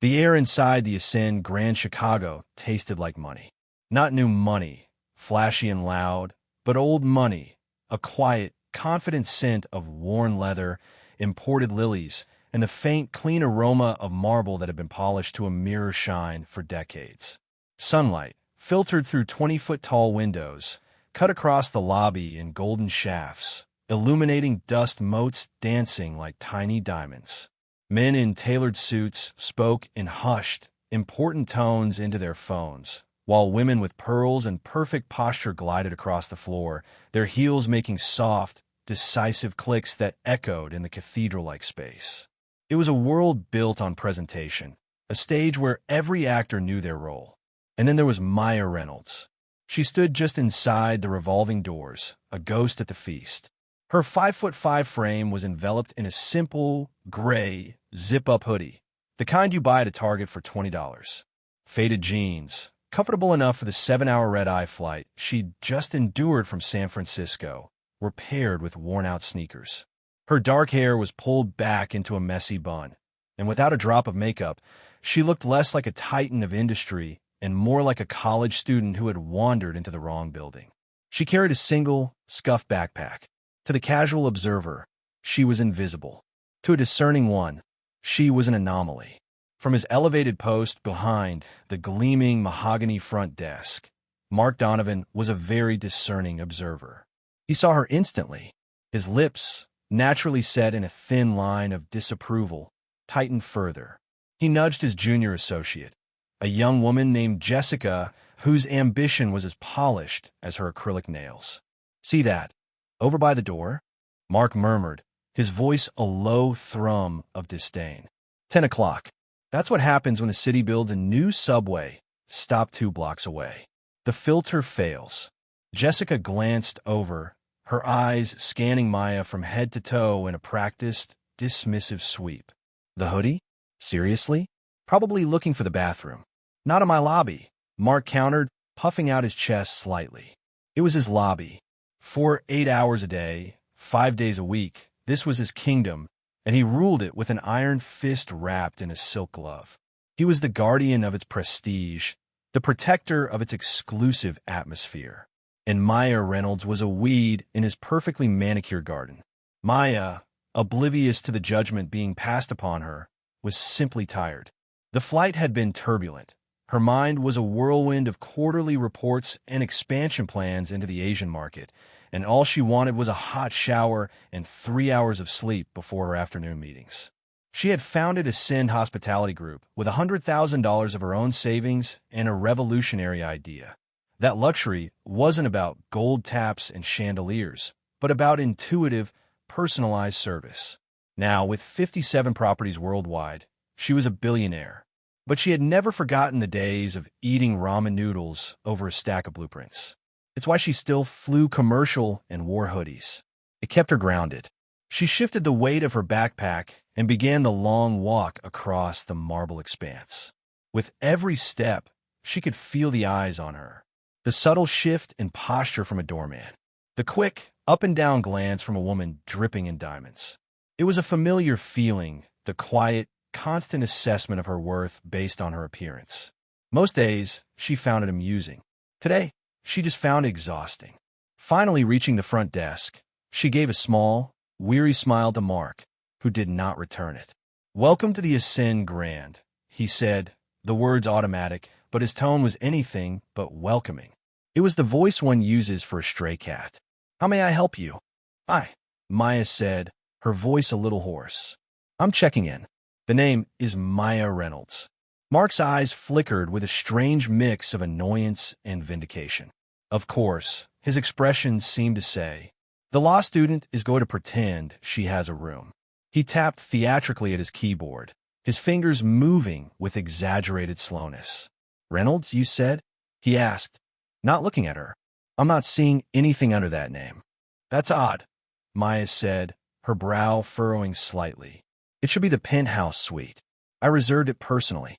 The air inside the Ascend Grand Chicago tasted like money. Not new money, flashy and loud, but old money, a quiet, confident scent of worn leather, imported lilies, and the faint, clean aroma of marble that had been polished to a mirror shine for decades. Sunlight, filtered through 20-foot-tall windows, cut across the lobby in golden shafts, illuminating dust motes dancing like tiny diamonds. Men in tailored suits spoke in hushed, important tones into their phones, while women with pearls and perfect posture glided across the floor, their heels making soft, decisive clicks that echoed in the cathedral-like space. It was a world built on presentation, a stage where every actor knew their role. And then there was Maya Reynolds. She stood just inside the revolving doors, a ghost at the feast. Her 5'5" frame was enveloped in a simple, gray, zip-up hoodie, the kind you buy at a Target for $20. Faded jeans, comfortable enough for the 7-hour red-eye flight she'd just endured from San Francisco, were paired with worn-out sneakers. Her dark hair was pulled back into a messy bun, and without a drop of makeup, she looked less like a titan of industry and more like a college student who had wandered into the wrong building. She carried a single, scuffed backpack. To the casual observer, she was invisible. To a discerning one, she was an anomaly. From his elevated post behind the gleaming mahogany front desk, Mark Donovan was a very discerning observer. He saw her instantly. His lips, naturally set in a thin line of disapproval, tightened further. He nudged his junior associate, a young woman named Jessica, whose ambition was as polished as her acrylic nails. "See that? Over by the door?" Mark murmured, his voice a low thrum of disdain. 10 o'clock. That's what happens when the city builds a new subway stop 2 blocks away. The filter fails. Jessica glanced over, her eyes scanning Maya from head to toe in a practiced, dismissive sweep. "The hoodie? Seriously? Probably looking for the bathroom." "Not in my lobby," Mark countered, puffing out his chest slightly. It was his lobby. For 8 hours a day, 5 days a week, this was his kingdom, and he ruled it with an iron fist wrapped in a silk glove. He was the guardian of its prestige, the protector of its exclusive atmosphere. And Maya Reynolds was a weed in his perfectly manicured garden. Maya, oblivious to the judgment being passed upon her, was simply tired. The flight had been turbulent. Her mind was a whirlwind of quarterly reports and expansion plans into the Asian market, and all she wanted was a hot shower and 3 hours of sleep before her afternoon meetings. She had founded a Ascend Hospitality Group with $100,000 of her own savings and a revolutionary idea. That luxury wasn't about gold taps and chandeliers, but about intuitive, personalized service. Now, with 57 properties worldwide, she was a billionaire. But she had never forgotten the days of eating ramen noodles over a stack of blueprints. It's why she still flew commercial and wore hoodies. It kept her grounded. She shifted the weight of her backpack and began the long walk across the marble expanse. With every step, she could feel the eyes on her. The subtle shift in posture from a doorman. The quick, up-and-down glance from a woman dripping in diamonds. It was a familiar feeling, the quiet, constant assessment of her worth based on her appearance. Most days, she found it amusing. Today, she just found it exhausting. Finally reaching the front desk, she gave a small, weary smile to Mark, who did not return it. "Welcome to the Ascend Grand," he said, the words automatic, but his tone was anything but welcoming. It was the voice one uses for a stray cat. "How may I help you?" "Hi," Maya said, her voice a little hoarse. "I'm checking in. The name is Maya Reynolds." Mark's eyes flickered with a strange mix of annoyance and vindication. Of course, his expression seemed to say, the law student is going to pretend she has a room. He tapped theatrically at his keyboard, his fingers moving with exaggerated slowness. "Reynolds, you said?" he asked, not looking at her. "I'm not seeing anything under that name." "That's odd," Maya said, her brow furrowing slightly. "It should be the penthouse suite. I reserved it personally."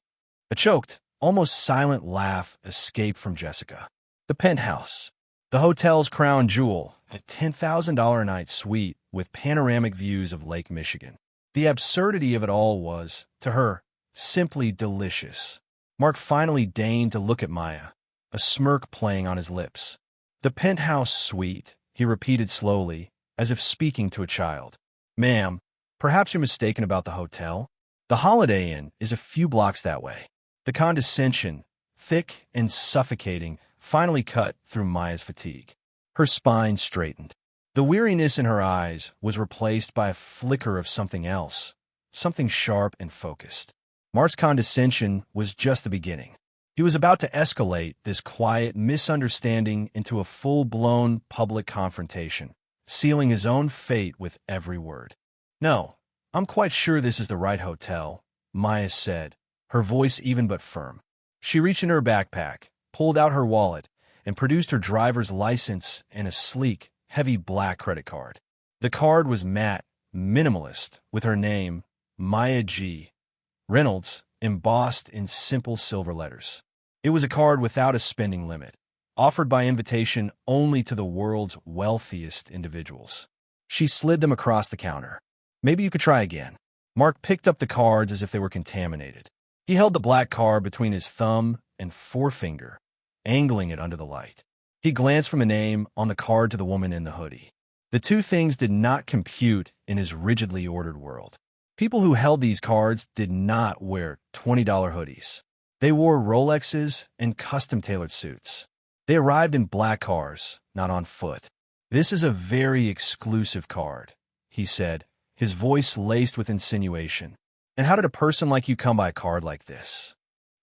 A choked, almost silent laugh escaped from Jessica. The penthouse. The hotel's crown jewel, a $10,000 a night suite with panoramic views of Lake Michigan. The absurdity of it all was, to her, simply delicious. Mark finally deigned to look at Maya, a smirk playing on his lips. The penthouse suite, he repeated slowly, as if speaking to a child. Ma'am, perhaps you're mistaken about the hotel. The Holiday Inn is a few blocks that way. The condescension, thick and suffocating, finally cut through Maya's fatigue. Her spine straightened. The weariness in her eyes was replaced by a flicker of something else, something sharp and focused. Mark's condescension was just the beginning. He was about to escalate this quiet misunderstanding into a full-blown public confrontation, sealing his own fate with every word. No, I'm quite sure this is the right hotel, Maya said, her voice even but firm. She reached into her backpack, pulled out her wallet, and produced her driver's license and a sleek, heavy black credit card. The card was matte, minimalist, with her name, Maya G. Reynolds, embossed in simple silver letters. It was a card without a spending limit, offered by invitation only to the world's wealthiest individuals. She slid them across the counter. Maybe you could try again. Mark picked up the cards as if they were contaminated. He held the black card between his thumb and forefinger, angling it under the light. He glanced from the name on the card to the woman in the hoodie. The two things did not compute in his rigidly ordered world. People who held these cards did not wear $20 hoodies. They wore Rolexes and custom-tailored suits. They arrived in black cars, not on foot. This is a very exclusive card, he said, his voice laced with insinuation. And how did a person like you come by a card like this?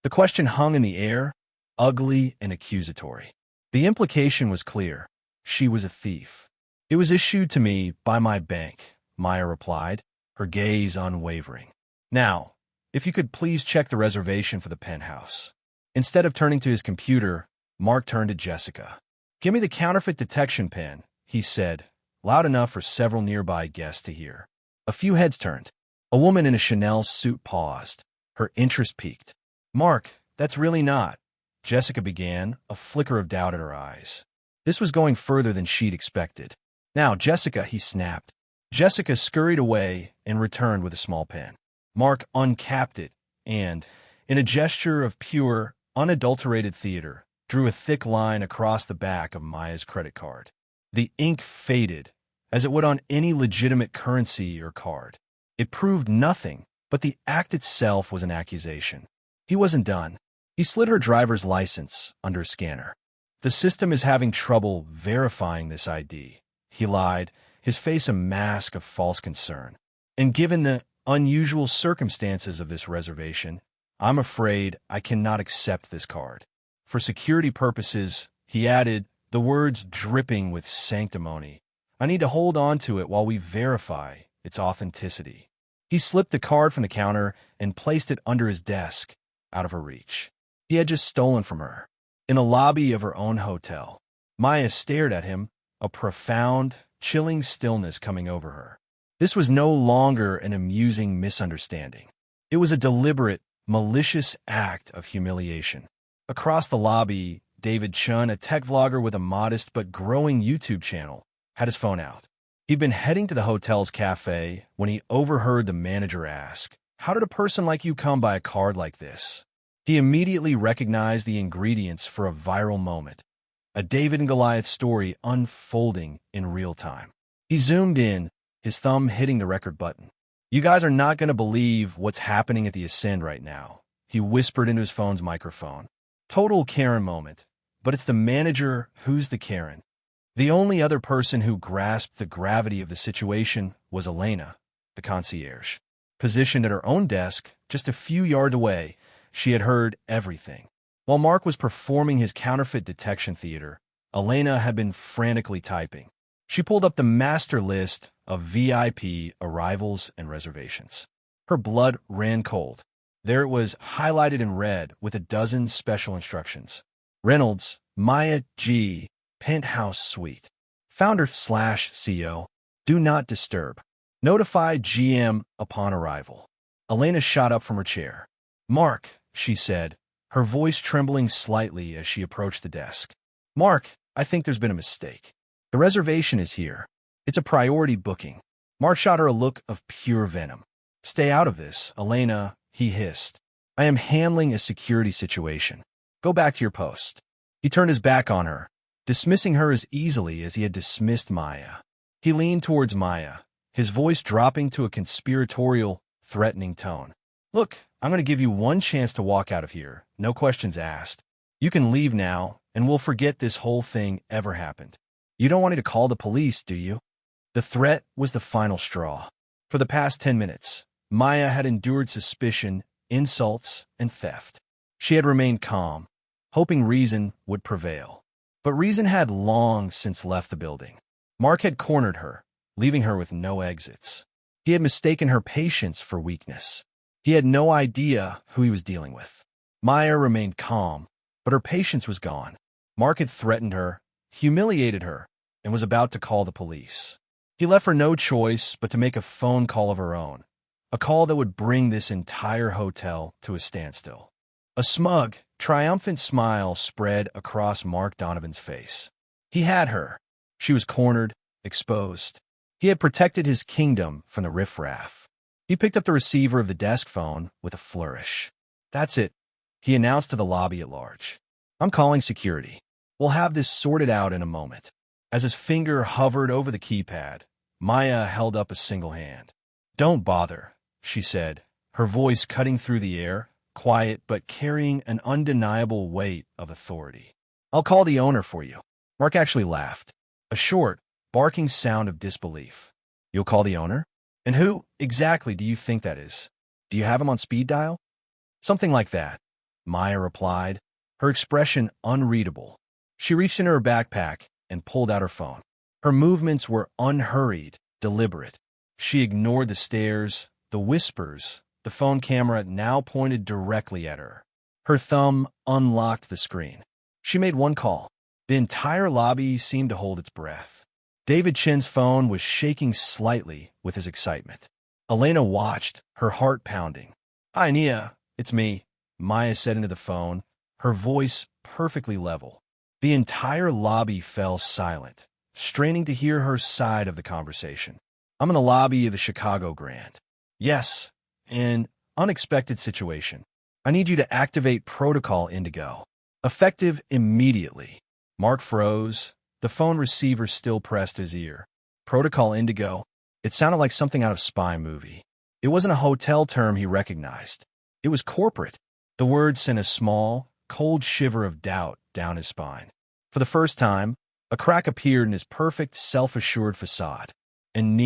The question hung in the air, ugly and accusatory. The implication was clear. She was a thief. It was issued to me by my bank, Maya replied, her gaze unwavering. Now, if you could please check the reservation for the penthouse. Instead of turning to his computer, Mark turned to Jessica. Give me the counterfeit detection pen, he said, loud enough for several nearby guests to hear. A few heads turned. A woman in a Chanel suit paused. Her interest piqued. Mark, that's really not. Jessica began, a flicker of doubt in her eyes. This was going further than she'd expected. Now, Jessica, he snapped. Jessica scurried away and returned with a small pen. Mark uncapped it and, in a gesture of pure, unadulterated theater, drew a thick line across the back of Maya's credit card. The ink faded, as it would on any legitimate currency or card. It proved nothing, but the act itself was an accusation. He wasn't done. He slid her driver's license under a scanner. The system is having trouble verifying this ID, he lied, his face a mask of false concern. And given the unusual circumstances of this reservation, I'm afraid I cannot accept this card. For security purposes, he added, the words dripping with sanctimony, I need to hold on to it while we verify its authenticity. He slipped the card from the counter and placed it under his desk, out of her reach. He had just stolen from her. In the lobby of her own hotel, Maya stared at him, a profound, chilling stillness coming over her. This was no longer an amusing misunderstanding. It was a deliberate, malicious act of humiliation. Across the lobby, David Chun, a tech vlogger with a modest but growing YouTube channel, had his phone out. He'd been heading to the hotel's cafe when he overheard the manager ask, "How did a person like you come by a card like this?" He immediately recognized the ingredients for a viral moment, a David and Goliath story unfolding in real time. He zoomed in, his thumb hitting the record button. "You guys are not going to believe what's happening at the Ascend right now," he whispered into his phone's microphone. Total Karen moment, but it's the manager who's the Karen. The only other person who grasped the gravity of the situation was Elena, the concierge. Positioned at her own desk, just a few yards away, she had heard everything. While Mark was performing his counterfeit detection theater, Elena had been frantically typing. She pulled up the master list of VIP arrivals and reservations. Her blood ran cold. There it was, highlighted in red with a dozen special instructions. Reynolds, Maya G. Penthouse Suite. Founder/CEO. Do not disturb. Notify GM upon arrival. Elena shot up from her chair. "Mark," she said, her voice trembling slightly as she approached the desk. "Mark, I think there's been a mistake. The reservation is here. It's a priority booking." Mark shot her a look of pure venom. "Stay out of this, Elena," he hissed, I am handling a security situation. Go back to your post. He turned his back on her, dismissing her as easily as he had dismissed Maya. He leaned towards Maya, his voice dropping to a conspiratorial, threatening tone. Look, I'm going to give you one chance to walk out of here, no questions asked. You can leave now, and we'll forget this whole thing ever happened. You don't want me to call the police, do you? The threat was the final straw. For the past 10 minutes, Maya had endured suspicion, insults, and theft. She had remained calm, hoping reason would prevail. But reason had long since left the building. Mark had cornered her, leaving her with no exits. He had mistaken her patience for weakness. He had no idea who he was dealing with. Maya remained calm, but her patience was gone. Mark had threatened her, humiliated her, and was about to call the police. He left her no choice but to make a phone call of her own, a call that would bring this entire hotel to a standstill. A smug, triumphant smile spread across Mark Donovan's face. He had her. She was cornered, exposed. He had protected his kingdom from the riffraff. He picked up the receiver of the desk phone with a flourish. That's it, he announced to the lobby at large. I'm calling security. We'll have this sorted out in a moment. As his finger hovered over the keypad, Maya held up a single hand. Don't bother, she said, her voice cutting through the air, quiet but carrying an undeniable weight of authority. I'll call the owner for you. Mark actually laughed, a short, barking sound of disbelief. You'll call the owner? And who exactly do you think that is? Do you have him on speed dial? Something like that, Maya replied, her expression unreadable. She reached into her backpack and pulled out her phone. Her movements were unhurried, deliberate. She ignored the stares, the whispers. The phone camera now pointed directly at her. Her thumb unlocked the screen. She made one call. The entire lobby seemed to hold its breath. David Chin's phone was shaking slightly with his excitement. Elena watched, her heart pounding. Hi, Nia. It's me, Maya said into the phone, her voice perfectly level. The entire lobby fell silent, straining to hear her side of the conversation. I'm in the lobby of the Chicago Grand. Yes, an unexpected situation. I need you to activate Protocol Indigo. Effective immediately. Mark froze. The phone receiver still pressed his ear. Protocol Indigo. It sounded like something out of spy movie. It wasn't a hotel term he recognized. It was corporate. The word sent a small, cold shiver of doubt down his spine. For the first time, a crack appeared in his perfect, self-assured facade. And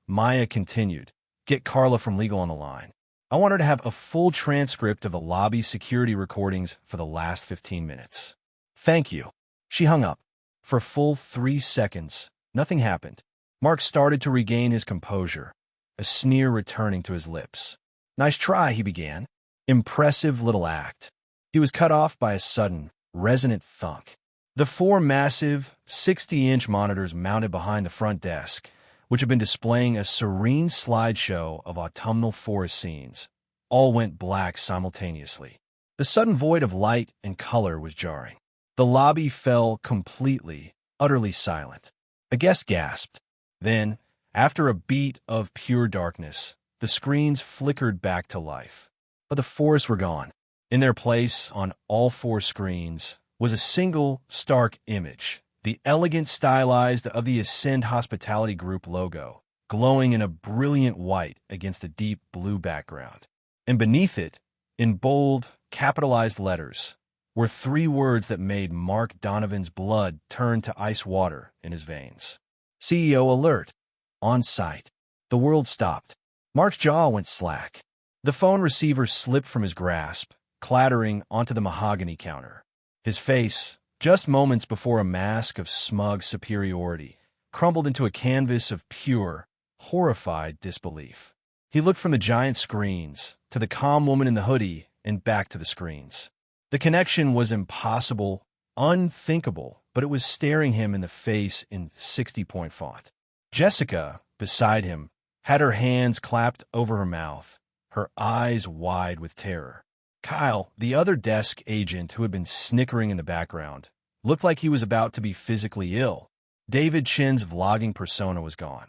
Maya continued, get Carla from legal on the line. I want her to have a full transcript of the lobby security recordings for the last 15 minutes. Thank you. She hung up. For a full 3 seconds, nothing happened. Mark started to regain his composure, a sneer returning to his lips. Nice try, he began. Impressive little act. He was cut off by a sudden, resonant thunk. The 4 massive, 60-inch monitors mounted behind the front desk, which had been displaying a serene slideshow of autumnal forest scenes, all went black simultaneously. The sudden void of light and color was jarring. The lobby fell completely, utterly silent. A guest gasped. Then, after a beat of pure darkness, the screens flickered back to life. But the forests were gone. In their place, on all 4 screens, was a single, stark image, the elegant stylized of the Ascend Hospitality Group logo, glowing in a brilliant white against a deep blue background. And beneath it, in bold, capitalized letters, were 3 words that made Mark Donovan's blood turn to ice water in his veins. CEO alert. On site. The world stopped. Mark's jaw went slack. The phone receiver slipped from his grasp, clattering onto the mahogany counter. His face, just moments before a mask of smug superiority, crumbled into a canvas of pure, horrified disbelief. He looked from the giant screens to the calm woman in the hoodie and back to the screens. The connection was impossible, unthinkable, but it was staring him in the face in 60-point font. Jessica, beside him, had her hands clapped over her mouth, her eyes wide with terror. Kyle, the other desk agent who had been snickering in the background, looked like he was about to be physically ill. David Chin's vlogging persona was gone.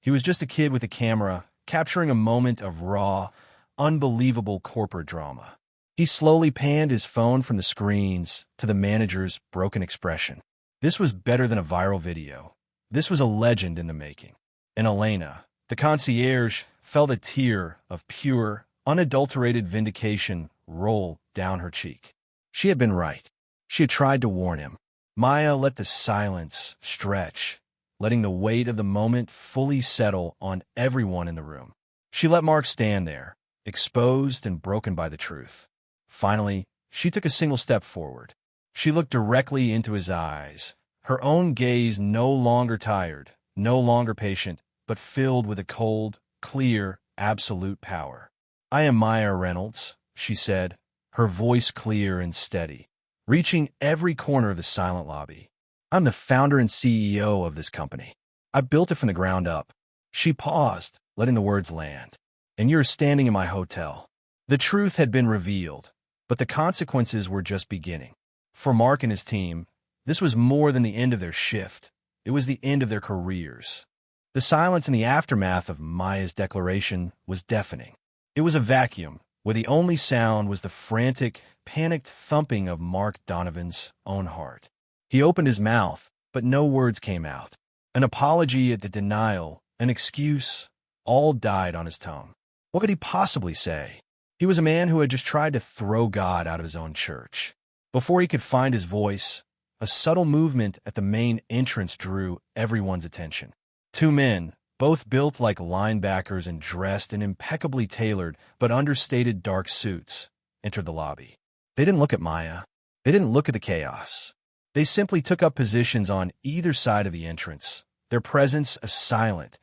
He was just a kid with a camera, capturing a moment of raw, unbelievable corporate drama. He slowly panned his phone from the screens to the manager's broken expression. This was better than a viral video. This was a legend in the making. And Elena, the concierge, felt a tear of pure, unadulterated vindication roll down her cheek. She had been right. She had tried to warn him. Maya let the silence stretch, letting the weight of the moment fully settle on everyone in the room. She let Mark stand there, exposed and broken by the truth. Finally, she took a single step forward. She looked directly into his eyes, her own gaze no longer tired, no longer patient, but filled with a cold, clear, absolute power. "I am Maya Reynolds," she said, her voice clear and steady, reaching every corner of the silent lobby. "I'm the founder and CEO of this company. I built it from the ground up." She paused, letting the words land. "And you're standing in my hotel." The truth had been revealed, but the consequences were just beginning. For Mark and his team, this was more than the end of their shift. It was the end of their careers. The silence in the aftermath of Maya's declaration was deafening. It was a vacuum, where the only sound was the frantic, panicked thumping of Mark Donovan's own heart. He opened his mouth, but no words came out. An apology at the denial, an excuse, all died on his tongue. What could he possibly say? He was a man who had just tried to throw God out of his own church. Before he could find his voice, a subtle movement at the main entrance drew everyone's attention. Two men, both built like linebackers and dressed in impeccably tailored but understated dark suits, entered the lobby. They didn't look at Maya. They didn't look at the chaos. They simply took up positions on either side of the entrance, their presence a silent,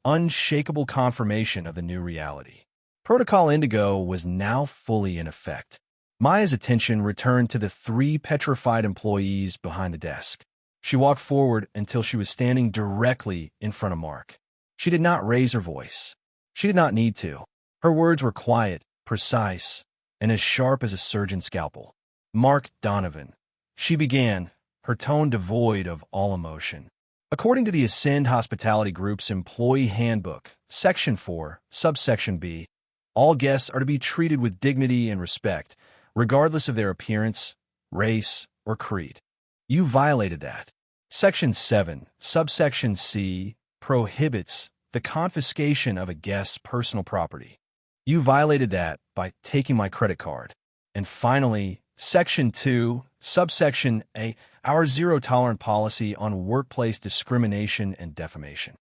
unshakable confirmation of the new reality. Protocol Indigo was now fully in effect. Maya's attention returned to the three petrified employees behind the desk. She walked forward until she was standing directly in front of Mark. She did not raise her voice. She did not need to. Her words were quiet, precise, and as sharp as a surgeon's scalpel. "Mark Donovan," she began, her tone devoid of all emotion. "According to the Ascend Hospitality Group's Employee Handbook, Section 4, Subsection B, all guests are to be treated with dignity and respect, regardless of their appearance, race, or creed. You violated that. Section 7, Subsection C, prohibits the confiscation of a guest's personal property. You violated that by taking my credit card. And finally, Section 2, Subsection A, our zero-tolerant policy on workplace discrimination and defamation.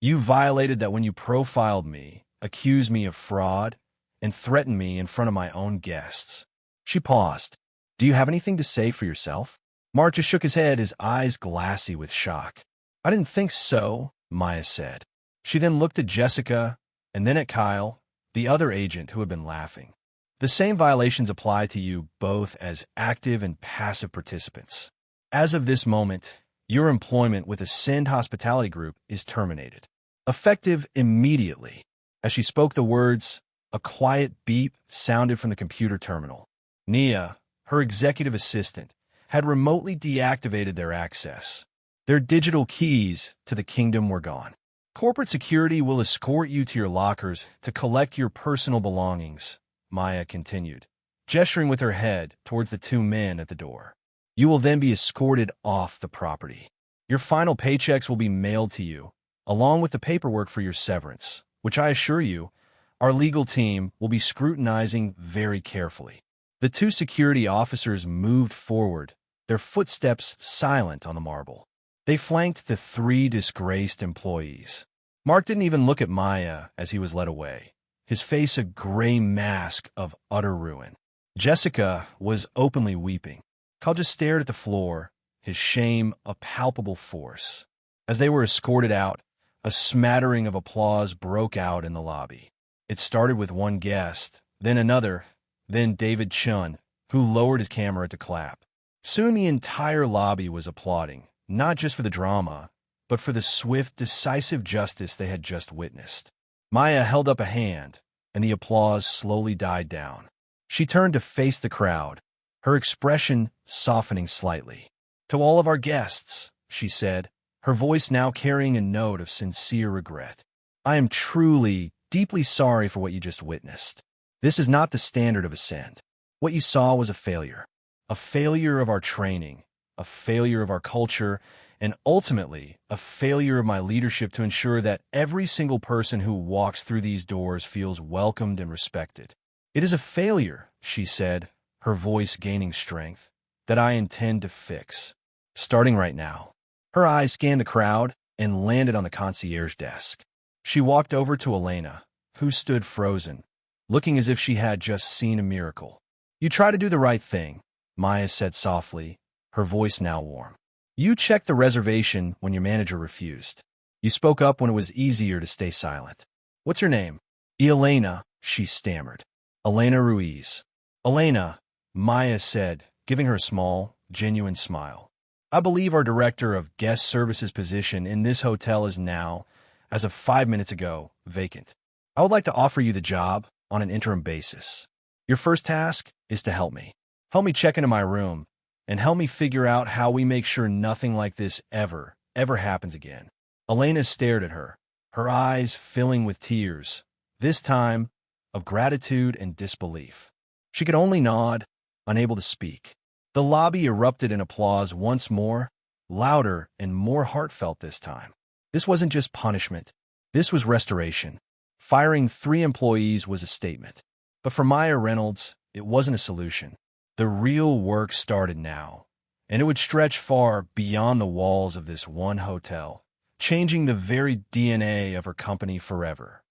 You violated that when you profiled me, accused me of fraud, and threatened me in front of my own guests." She paused. "Do you have anything to say for yourself?" Mark just shook his head, his eyes glassy with shock. "I didn't think so," Maya said. She then looked at Jessica, and then at Kyle, the other agent who had been laughing. "The same violations apply to you both as active and passive participants. As of this moment, your employment with Ascend Hospitality Group is terminated. Effective immediately." As she spoke the words, a quiet beep sounded from the computer terminal. Nia, her executive assistant, had remotely deactivated their access. Their digital keys to the kingdom were gone. "Corporate security will escort you to your lockers to collect your personal belongings," Maya continued, gesturing with her head towards the two men at the door. "You will then be escorted off the property. Your final paychecks will be mailed to you, along with the paperwork for your severance, which I assure you, our legal team will be scrutinizing very carefully." The two security officers moved forward, their footsteps silent on the marble. They flanked the three disgraced employees. Mark didn't even look at Maya as he was led away, his face a gray mask of utter ruin. Jessica was openly weeping. Kyle just stared at the floor, his shame a palpable force. As they were escorted out, a smattering of applause broke out in the lobby. It started with one guest, then another, then David Chun, who lowered his camera to clap. Soon the entire lobby was applauding, not just for the drama, but for the swift, decisive justice they had just witnessed. Maya held up a hand, and the applause slowly died down. She turned to face the crowd, her expression softening slightly. "To all of our guests," she said, her voice now carrying a note of sincere regret, "I am truly, deeply sorry for what you just witnessed. This is not the standard of Ascend. What you saw was a failure of our training, a failure of our culture, and ultimately a failure of my leadership to ensure that every single person who walks through these doors feels welcomed and respected. It is a failure, she said, her voice gaining strength, that I intend to fix. Starting right now. Her eyes scanned the crowd and landed on the concierge desk. She walked over to Elena, who stood frozen, looking as if she had just seen a miracle. You try to do the right thing, Maya said softly, her voice now warm. You checked the reservation when your manager refused. You spoke up when it was easier to stay silent. What's your name? Elena, she stammered. Elena Ruiz. Elena, Maya said, giving her a small, genuine smile. I believe our director of guest services position in this hotel is now, as of 5 minutes ago, vacant. I would like to offer you the job on an interim basis. Your first task is to help me. Help me check into my room, and help me figure out how we make sure nothing like this ever happens again. Elena stared at her, her eyes filling with tears, this time of gratitude and disbelief. She could only nod, unable to speak. The lobby erupted in applause once more, louder and more heartfelt this time. This wasn't just punishment. This was restoration. Firing 3 employees was a statement. But for Maya Reynolds, it wasn't a solution. The real work started now, and it would stretch far beyond the walls of this one hotel, changing the very DNA of her company forever.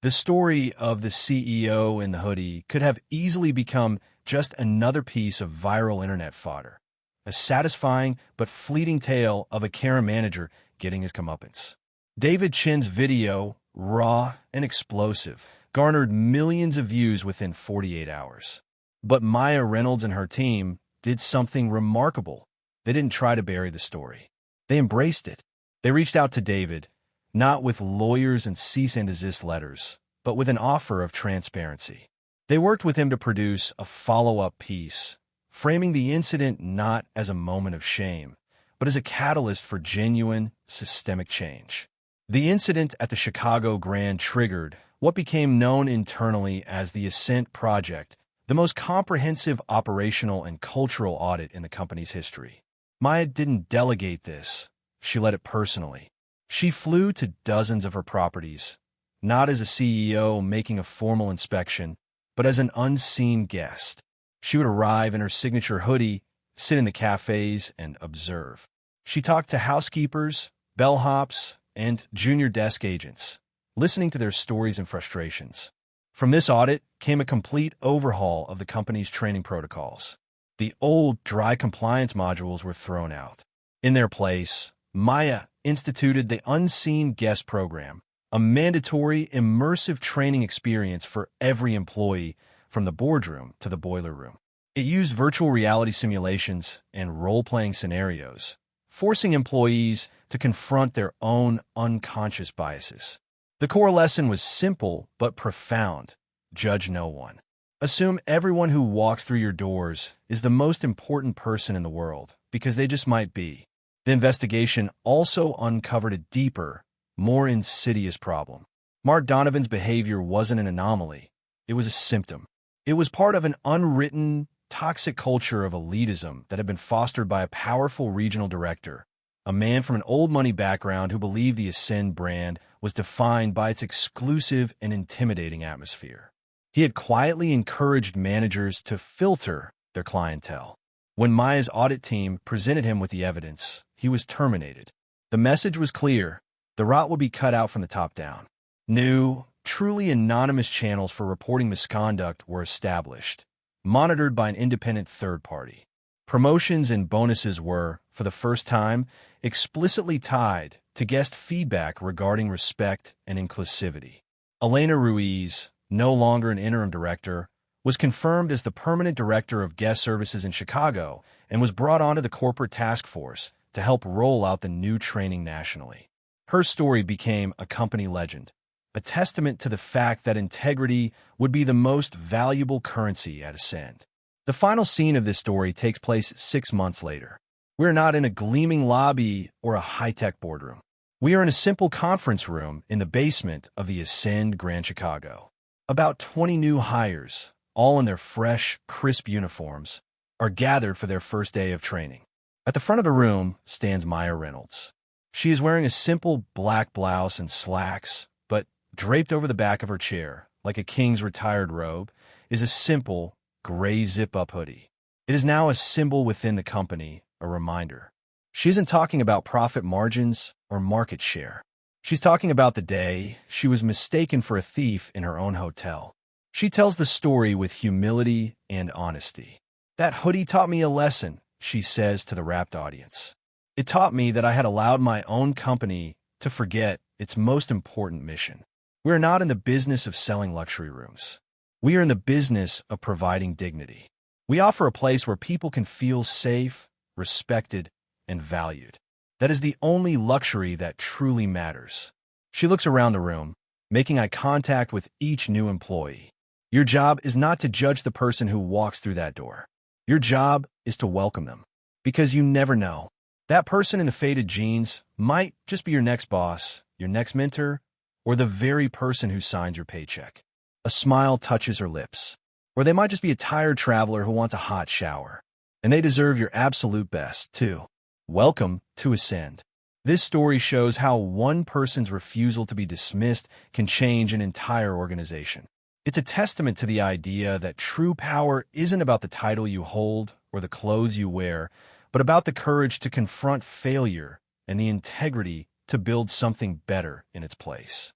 The story of the CEO in the hoodie could have easily become just another piece of viral internet fodder, a satisfying but fleeting tale of a Karen manager getting his comeuppance. David Chin's video, raw and explosive, garnered millions of views within 48 hours. But Maya Reynolds and her team did something remarkable. They didn't try to bury the story. They embraced it. They reached out to David, not with lawyers and cease and desist letters, but with an offer of transparency. They worked with him to produce a follow-up piece, framing the incident not as a moment of shame, but as a catalyst for genuine, systemic change. The incident at the Chicago Grand triggered what became known internally as the Ascent Project, the most comprehensive operational and cultural audit in the company's history. Maya didn't delegate this. She led it personally. She flew to dozens of her properties, not as a CEO making a formal inspection, but as an unseen guest. She would arrive in her signature hoodie, sit in the cafes, and observe. She talked to housekeepers, bellhops, and junior desk agents, listening to their stories and frustrations. From this audit came a complete overhaul of the company's training protocols. The old dry compliance modules were thrown out. In their place, Maya instituted the Unseen Guest Program, a mandatory, immersive training experience for every employee from the boardroom to the boiler room. It used virtual reality simulations and role-playing scenarios, forcing employees to confront their own unconscious biases. The core lesson was simple but profound. Judge no one. Assume everyone who walks through your doors is the most important person in the world, because they just might be. The investigation also uncovered a deeper, more insidious problem. Mark Donovan's behavior wasn't an anomaly. It was a symptom. It was part of an unwritten, toxic culture of elitism that had been fostered by a powerful regional director, a man from an old money background who believed the Ascend brand was defined by its exclusive and intimidating atmosphere. He had quietly encouraged managers to filter their clientele. When Maya's audit team presented him with the evidence, he was terminated. The message was clear. The rot would be cut out from the top down. New, truly anonymous channels for reporting misconduct were established, monitored by an independent third party. Promotions and bonuses were, for the first time, explicitly tied to guest feedback regarding respect and inclusivity. Elena Ruiz, no longer an interim director, was confirmed as the permanent director of guest services in Chicago and was brought onto the corporate task force to help roll out the new training nationally. Her story became a company legend, a testament to the fact that integrity would be the most valuable currency at Ascend. The final scene of this story takes place 6 months later. We're not in a gleaming lobby or a high-tech boardroom. We are in a simple conference room in the basement of the Ascend Grand Chicago. About 20 new hires, all in their fresh, crisp uniforms, are gathered for their first day of training. At the front of the room stands Maya Reynolds. She is wearing a simple black blouse and slacks, but draped over the back of her chair, like a king's retired robe, is a simple, gray zip-up hoodie. It is now a symbol within the company, a reminder. She isn't talking about profit margins or market share. She's talking about the day she was mistaken for a thief in her own hotel. She tells the story with humility and honesty. "That hoodie taught me a lesson," she says to the rapt audience. "It taught me that I had allowed my own company to forget its most important mission. We are not in the business of selling luxury rooms. We are in the business of providing dignity. We offer a place where people can feel safe, respected, and valued. That is the only luxury that truly matters." She looks around the room, making eye contact with each new employee. Your job is not to judge the person who walks through that door. Your job is to welcome them, because you never know. That person in the faded jeans might just be your next boss, your next mentor, or the very person who signed your paycheck. A smile touches her lips. Or they might just be a tired traveler who wants a hot shower. And they deserve your absolute best, too. Welcome to Ascend. This story shows how one person's refusal to be dismissed can change an entire organization. It's a testament to the idea that true power isn't about the title you hold or the clothes you wear, but about the courage to confront failure and the integrity to build something better in its place.